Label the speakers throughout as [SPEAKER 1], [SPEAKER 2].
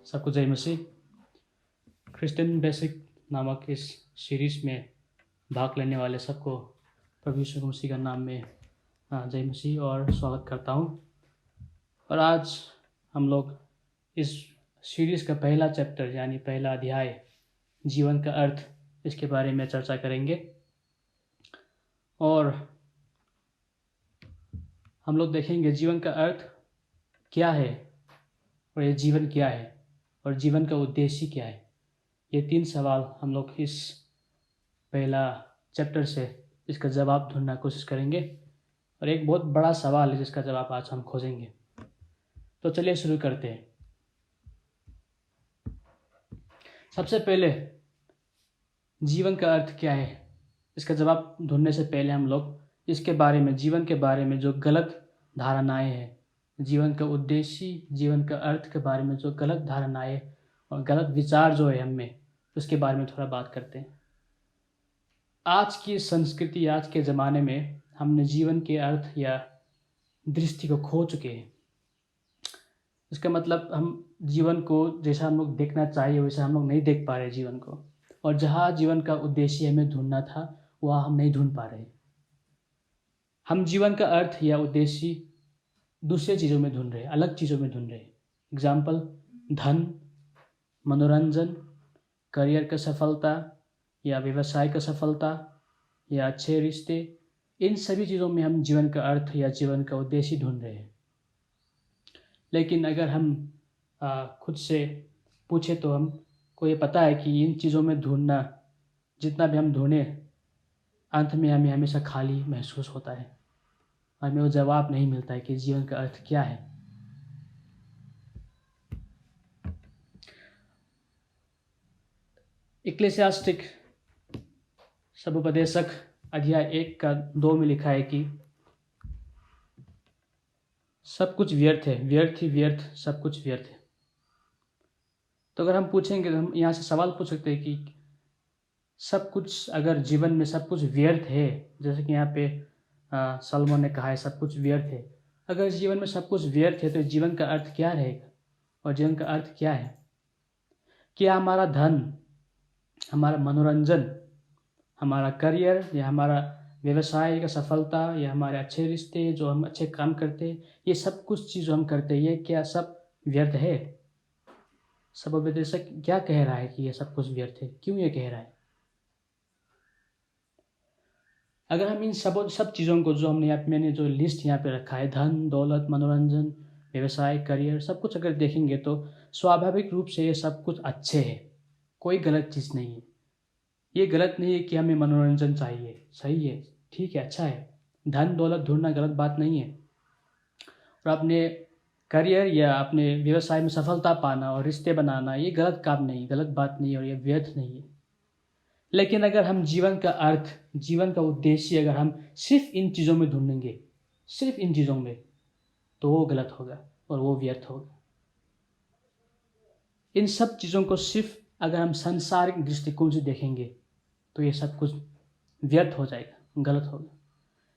[SPEAKER 1] सबको जय मसीह। Christian basic नामक इस सीरीज़ में भाग लेने वाले सबको प्रभु यीशु मसीह का नाम में जय मसीह और स्वागत करता हूँ। और आज हम लोग इस सीरीज़ का पहला चैप्टर यानी पहला अध्याय जीवन का अर्थ, इसके बारे में चर्चा करेंगे। और हम लोग देखेंगे जीवन का अर्थ क्या है और ये जीवन क्या है और जीवन का उद्देश्य क्या है। ये 3 सवाल हम लोग इस पहला चैप्टर से इसका जवाब ढूंढने की कोशिश करेंगे। और एक बहुत बड़ा सवाल है जिसका जवाब आज हम खोजेंगे। तो चलिए शुरू करते हैं। सबसे पहले जीवन का अर्थ क्या है, इसका जवाब ढूंढने से पहले हम लोग इसके बारे में, जीवन के बारे में जो गलत धारणाएं हैं, जीवन का उद्देश्य, जीवन का अर्थ के बारे में जो गलत धारणाएं और गलत विचार जो है हमें, उसके बारे में थोड़ा बात करते हैं। आज की संस्कृति, आज के ज़माने में हमने जीवन के अर्थ या दृष्टि को खो चुके हैं। इसका मतलब हम जीवन को जैसा हम लोग देखना चाहिए वैसा हम लोग नहीं देख पा रहे जीवन को। और जहाँ जीवन का उद्देश्य हमें ढूंढना था वहाँ हम नहीं ढूंढ पा रहे। हम जीवन का अर्थ या उद्देश्य दूसरे चीज़ों में ढूंढ रहे, अलग चीज़ों में ढूंढ रहे। एग्जाम्पल, धन, मनोरंजन, करियर का सफलता या व्यवसाय का सफलता या अच्छे रिश्ते, इन सभी चीज़ों में हम जीवन का अर्थ या जीवन का उद्देश्य ढूंढ रहे हैं। लेकिन अगर हम खुद से पूछे तो हमको ये पता है कि इन चीज़ों में ढूंढना, जितना भी हम ढूंढें, अंत में हमें हमेशा खाली महसूस होता है। हमें वो जवाब नहीं मिलता है कि जीवन का अर्थ क्या है। इक्लेसियास्टिक समुपदेशक अध्याय 1:2 में लिखा है कि सब कुछ व्यर्थ है, व्यर्थ ही व्यर्थ, सब कुछ व्यर्थ है। तो अगर हम पूछेंगे तो हम यहाँ से सवाल पूछ सकते हैं कि सब कुछ, अगर जीवन में सब कुछ व्यर्थ है, जैसे कि यहाँ पे सलमोन ने कहा है सब कुछ व्यर्थ है। अगर जीवन में सब कुछ व्यर्थ है तो जीवन का अर्थ क्या रहेगा और जीवन का अर्थ क्या है? क्या हमारा धन, हमारा मनोरंजन, हमारा करियर या हमारा व्यवसाय का सफलता या हमारे अच्छे रिश्ते, जो हम अच्छे काम करते हैं, ये सब कुछ चीज़ हम करते हैं, ये क्या सब व्यर्थ है? सब उपदेशक क्या कह रहा है कि ये सब कुछ व्यर्थ है? क्यों ये कह रहा है? अगर हम इन सब चीज़ों को, जो मैंने जो लिस्ट यहाँ पे रखा है, धन, दौलत, मनोरंजन, व्यवसाय, करियर, सब कुछ अगर देखेंगे तो स्वाभाविक रूप से ये सब कुछ अच्छे हैं, कोई गलत चीज़ नहीं है। ये गलत नहीं है कि हमें मनोरंजन चाहिए, सही है, ठीक है, अच्छा है। धन दौलत ढूंढना गलत बात नहीं है। और अपने करियर या अपने व्यवसाय में सफलता पाना और रिश्ते बनाना, ये गलत काम नहीं, गलत बात नहीं, और ये व्यर्थ नहीं है। लेकिन अगर हम जीवन का अर्थ, जीवन का उद्देश्य अगर हम सिर्फ इन चीज़ों में ढूंढेंगे, सिर्फ इन चीज़ों में, तो वो गलत होगा और वो व्यर्थ होगा। इन सब चीज़ों को सिर्फ अगर हम सांसारिक दृष्टिकोण से देखेंगे तो ये सब कुछ व्यर्थ हो जाएगा, गलत होगा।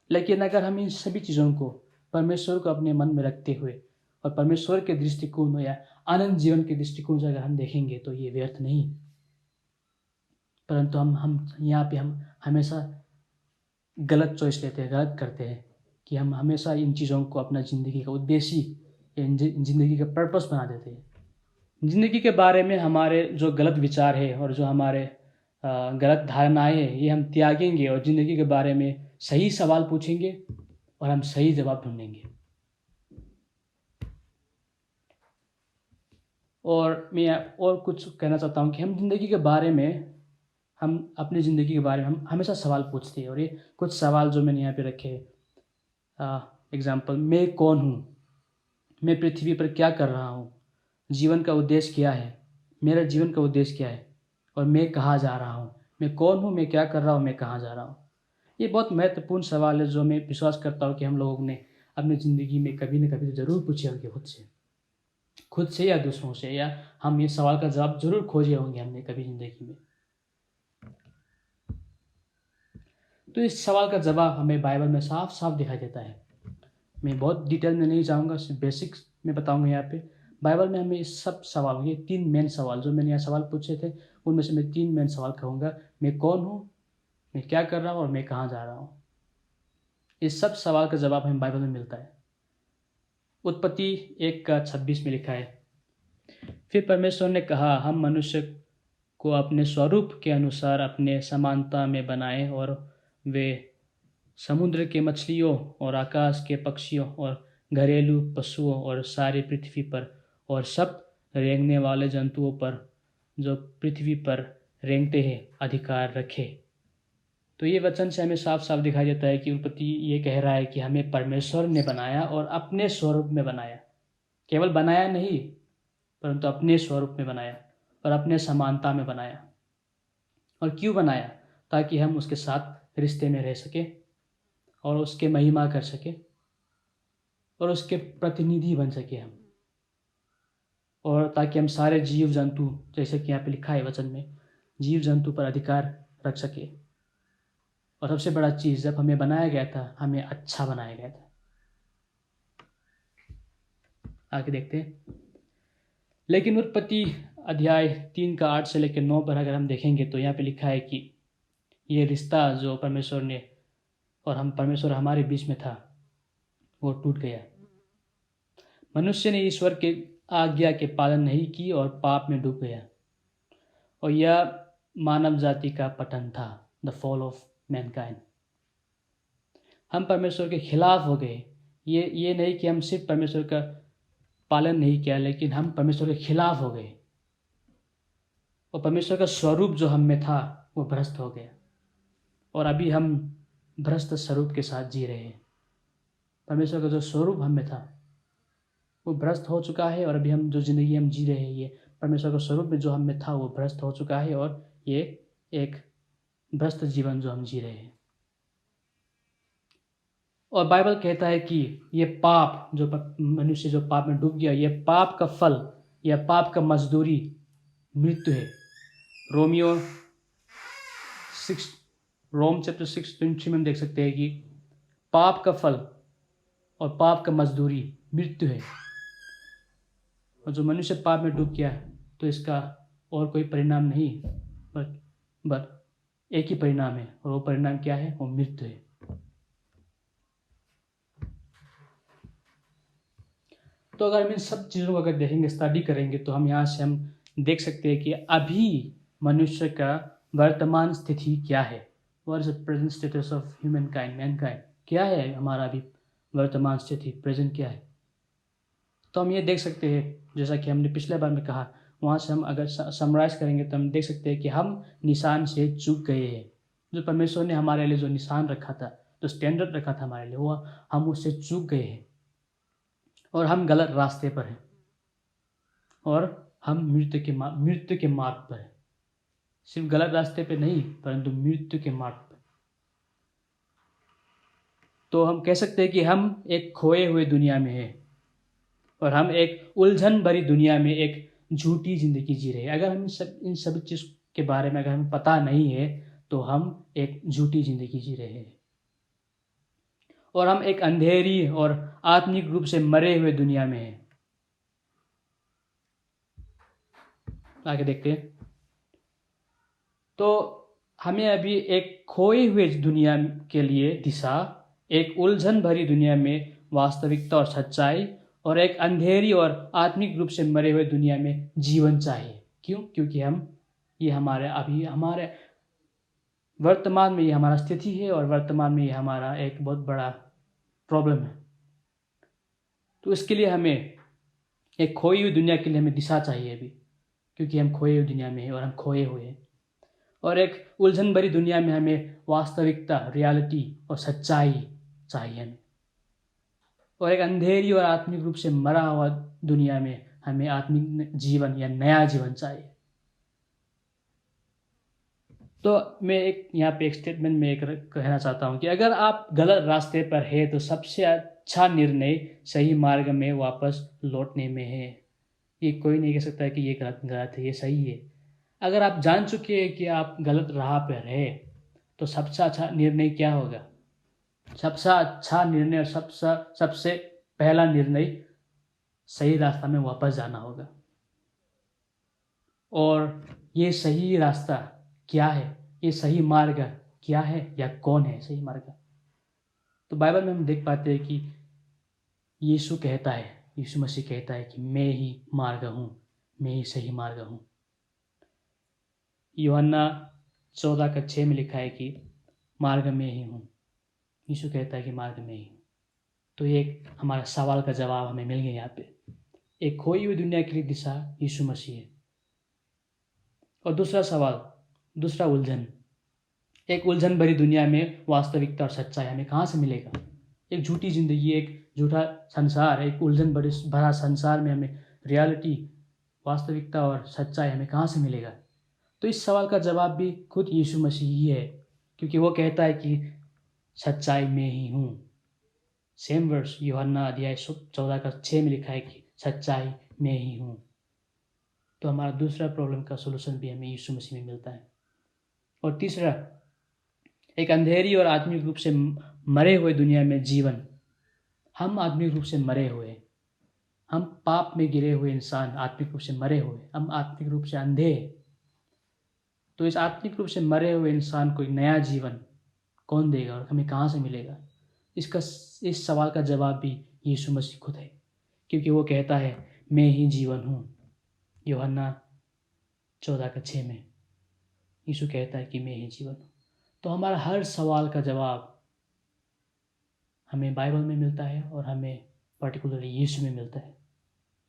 [SPEAKER 1] लेकिन अगर हम इन सभी चीज़ों को परमेश्वर को अपने मन में रखते हुए और परमेश्वर के दृष्टिकोण या आनंद जीवन के दृष्टिकोण से अगर हम देखेंगे तो ये व्यर्थ नहीं। परंतु हम यहाँ पे हम हमेशा गलत चॉइस लेते हैं, गलत करते हैं कि हम हमेशा इन चीज़ों को अपना ज़िंदगी का उद्देश्य या ज़िंदगी का पर्पस बना देते हैं। ज़िंदगी के बारे में हमारे जो गलत विचार है और जो हमारे गलत धारणाएं हैं, ये हम त्यागेंगे और ज़िंदगी के बारे में सही सवाल पूछेंगे और हम सही जवाब ढूंढेंगे। और मैं और कुछ कहना चाहता हूँ कि हम ज़िंदगी के बारे में, हम अपनी ज़िंदगी के बारे में हम हमेशा सवाल पूछते हैं। और ये कुछ सवाल जो मैंने यहाँ पे रखे, एग्जाम्पल, मैं कौन हूँ, मैं पृथ्वी पर क्या कर रहा हूँ, जीवन का उद्देश्य क्या है, मेरा जीवन का उद्देश्य क्या है, और मैं कहाँ जा रहा हूँ, मैं कौन हूँ, मैं क्या कर रहा हूँ, मैं कहाँ जा रहा हूँ। ये बहुत महत्वपूर्ण सवाल है जो मैं विश्वास करता हूँ कि हम लोगों ने अपनी ज़िंदगी में कभी न कभी ज़रूर पूछे होंगे, खुद से या दूसरों से, या हम ये सवाल का जवाब ज़रूर खोजे होंगे हमने कभी ज़िंदगी में। तो इस सवाल का जवाब हमें बाइबल में साफ साफ दिखाई देता है। मैं बहुत डिटेल में नहीं जाऊँगा, सिर्फ बेसिक्स में बताऊँगा यहाँ पे। बाइबल में हमें इस सब सवाल, ये 3 मेन सवाल जो मैंने यहाँ सवाल पूछे थे, उनमें से मैं 3 मेन सवाल कहूँगा। मैं कौन हूँ, मैं क्या कर रहा हूँ और मैं कहाँ जा रहा हूँ। इस सब सवाल का जवाब हमें बाइबल में मिलता है। उत्पत्ति 1:26 में लिखा है, फिर परमेश्वर ने कहा, हम मनुष्य को अपने स्वरूप के अनुसार अपने समानता में बनाएं और वे समुद्र के मछलियों और आकाश के पक्षियों और घरेलू पशुओं और सारी पृथ्वी पर और सब रेंगने वाले जंतुओं पर जो पृथ्वी पर रेंगते हैं अधिकार रखे। तो ये वचन से हमें साफ साफ दिखाई देता है कि उत्पत्ति ये कह रहा है कि हमें परमेश्वर ने बनाया और अपने स्वरूप में बनाया। केवल बनाया नहीं, परंतु अपने स्वरूप में बनाया और अपने समानता में बनाया। और क्यों बनाया? ताकि हम उसके साथ रिश्ते में रह सके और उसके महिमा कर सके और उसके प्रतिनिधि बन सके हम, और ताकि हम सारे जीव जंतु, जैसे कि यहाँ पे लिखा है वचन में, जीव जंतु पर अधिकार रख सके। और सबसे बड़ा चीज़, जब हमें बनाया गया था, हमें अच्छा बनाया गया था। आगे देखते हैं। लेकिन उत्पत्ति अध्याय 3:8 से लेकर 9 पर अगर हम देखेंगे तो यहाँ पे लिखा है कि ये रिश्ता जो परमेश्वर ने और परमेश्वर हमारे बीच में था, वो टूट गया। मनुष्य ने ईश्वर के आज्ञा के पालन नहीं की और पाप में डूब गया, और यह मानव जाति का पतन था, द फॉल ऑफ मैनकाइंड। हम परमेश्वर के खिलाफ हो गए। ये नहीं कि हम सिर्फ परमेश्वर का पालन नहीं किया, लेकिन हम परमेश्वर के खिलाफ हो गए, और परमेश्वर का स्वरूप जो हम में था वो भ्रष्ट हो गया, और अभी हम भ्रष्ट स्वरूप के साथ जी रहे हैं। परमेश्वर का जो स्वरूप हम में था वो भ्रष्ट हो चुका है, और अभी हम जो ज़िंदगी हम जी रहे हैं, ये परमेश्वर का स्वरूप में जो हम में था वो भ्रष्ट हो चुका है, और ये एक भ्रष्ट जीवन जो हम जी रहे हैं। और बाइबल कहता है कि ये पाप, जो मनुष्य जो पाप में डूब गया, ये पाप का फल या पाप का मजदूरी मृत्यु है। रोम चैप्टर 6:23 में हम देख सकते हैं कि पाप का फल और पाप का मजदूरी मृत्यु है। और जो मनुष्य पाप में डूब गया तो इसका और कोई परिणाम नहीं, बट एक ही परिणाम है, और वो परिणाम क्या है? वो मृत्यु है। तो अगर हम इन सब चीज़ों को अगर देखेंगे, स्टडी करेंगे, तो हम यहाँ से हम देख सकते हैं कि अभी मनुष्य का वर्तमान स्थिति क्या है। What is the present status of Mankind? क्या है हमारा अभी वर्तमान स्थिति, प्रेजेंट क्या है? तो हम ये देख सकते हैं, जैसा कि हमने पिछले बार में कहा, वहाँ से हम अगर समराइज करेंगे तो हम देख सकते हैं कि हम निशान से चूक गए हैं। जो परमेश्वर ने हमारे लिए जो निशान रखा था, जो स्टैंडर्ड रखा था हमारे लिए, वो हम उससे चूक गए हैं, और हम गलत रास्ते पर हैं, और हम मृत्यु के मार्ग पर हैं। सिर्फ गलत रास्ते पे नहीं, परंतु मृत्यु के मार्ग पर। तो हम कह सकते हैं कि हम एक खोए हुए दुनिया में हैं, और हम एक उलझन भरी दुनिया में एक झूठी जिंदगी जी रहे हैं। अगर हम इन सब चीज़ के बारे में अगर हमें पता नहीं है, तो हम एक झूठी जिंदगी जी रहे हैं, और हम एक अंधेरी और आत्मिक रूप से मरे हुए दुनिया में हैं। आगे देखते हैं। तो हमें अभी एक खोए हुए दुनिया के लिए दिशा, एक उलझन भरी दुनिया में वास्तविकता और सच्चाई, और एक अंधेरी और आत्मिक रूप से मरे हुए दुनिया में जीवन चाहिए। क्यों? क्योंकि हमारे वर्तमान में ये हमारा स्थिति है, और वर्तमान में ये हमारा एक बहुत बड़ा प्रॉब्लम है। तो इसके लिए हमें एक खोई हुई दुनिया के लिए हमें दिशा चाहिए अभी, क्योंकि हम खोए हुए दुनिया में हैं और हम खोए हुए हैं। और एक उलझन भरी दुनिया में हमें वास्तविकता, रियलिटी और सच्चाई चाहिए हमें। और एक अंधेरी और आत्मिक रूप से मरा हुआ दुनिया में हमें आत्मिक जीवन या नया जीवन चाहिए। तो मैं यहाँ पे एक स्टेटमेंट में एक कहना चाहता हूँ कि अगर आप गलत रास्ते पर है, तो सबसे अच्छा निर्णय सही मार्ग में वापस लौटने में है। ये कोई नहीं कह सकता है कि ये गलत है, ये सही है। अगर आप जान चुके हैं कि आप गलत राह पर है, तो सबसे अच्छा निर्णय क्या होगा? सबसे अच्छा निर्णय और सबसे पहला निर्णय सही रास्ता में वापस जाना होगा। और ये सही रास्ता क्या है, ये सही मार्ग क्या है, या कौन है सही मार्ग? तो बाइबल में हम देख पाते हैं कि यीशु मसीह कहता है कि मैं ही मार्ग हूँ, मैं ही सही मार्ग हूँ। यूहन्ना 14:6 में लिखा है कि मार्ग में ही हूँ। यीशु कहता है कि मार्ग में ही हूँ। तो ये एक हमारा सवाल का जवाब हमें मिल गया यहाँ पे। एक खोई हुई दुनिया के लिए दिशा यीशु मसीह है। और दूसरा सवाल, दूसरा उलझन, एक उलझन भरी दुनिया में वास्तविकता और सच्चाई हमें कहाँ से मिलेगा? एक झूठी जिंदगी, एक झूठा संसार, एक उलझन भरा संसार में हमें रियलिटी, वास्तविकता और सच्चाई हमें कहाँ से मिलेगा? तो इस सवाल का जवाब भी खुद यीशु मसीह ही है, क्योंकि वो कहता है कि सच्चाई में ही हूँ। सेम वर्स यूहन्ना अध्याय 14:6 में लिखा है कि सच्चाई में ही हूँ। तो हमारा दूसरा प्रॉब्लम का सोल्यूशन भी हमें यीशु मसीह में मिलता है। और तीसरा, एक अंधेरी और आत्मिक रूप से मरे हुए दुनिया में जीवन। हम आत्मिक रूप से मरे हुए, हम पाप में गिरे हुए इंसान, आत्मिक रूप से मरे हुए, हम आत्मिक रूप से अंधे। तो इस आत्मिक रूप से मरे हुए इंसान को एक नया जीवन कौन देगा और हमें कहाँ से मिलेगा? इस सवाल का जवाब भी यीशु मसीह खुद है, क्योंकि वो कहता है मैं ही जीवन हूँ। यूहन्ना 14:6 में यीशु कहता है कि मैं ही जीवन हूँ। तो हमारा हर सवाल का जवाब हमें बाइबल में मिलता है और हमें पर्टिकुलरली यीशु में मिलता है।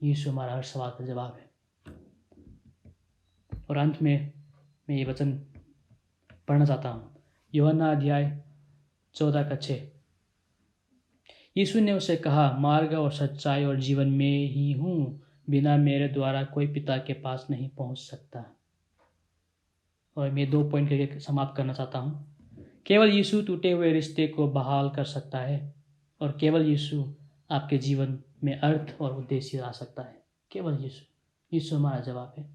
[SPEAKER 1] यीशु हमारा हर सवाल का जवाब है। और अंत में मैं ये वचन पढ़ना चाहता हूँ, यूहन्ना अध्याय 14:6। यीशु ने उसे कहा, मार्ग और सच्चाई और जीवन में ही हूँ, बिना मेरे द्वारा कोई पिता के पास नहीं पहुँच सकता। और मैं 2 पॉइंट करके समाप्त करना चाहता हूँ। केवल यीशु टूटे हुए रिश्ते को बहाल कर सकता है, और केवल यीशु आपके जीवन में अर्थ और उद्देश्य ला सकता है। केवल यीशु हमारा जवाब है।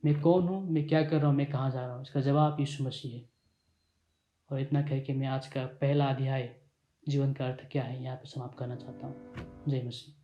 [SPEAKER 1] मैं कौन हूँ, मैं क्या कर रहा हूँ, मैं कहाँ जा रहा हूँ, इसका जवाब यीशु मसीह है। और इतना कह के मैं आज का पहला अध्याय जीवन का अर्थ क्या है यहाँ पे समाप्त करना चाहता हूँ। जय मसीह।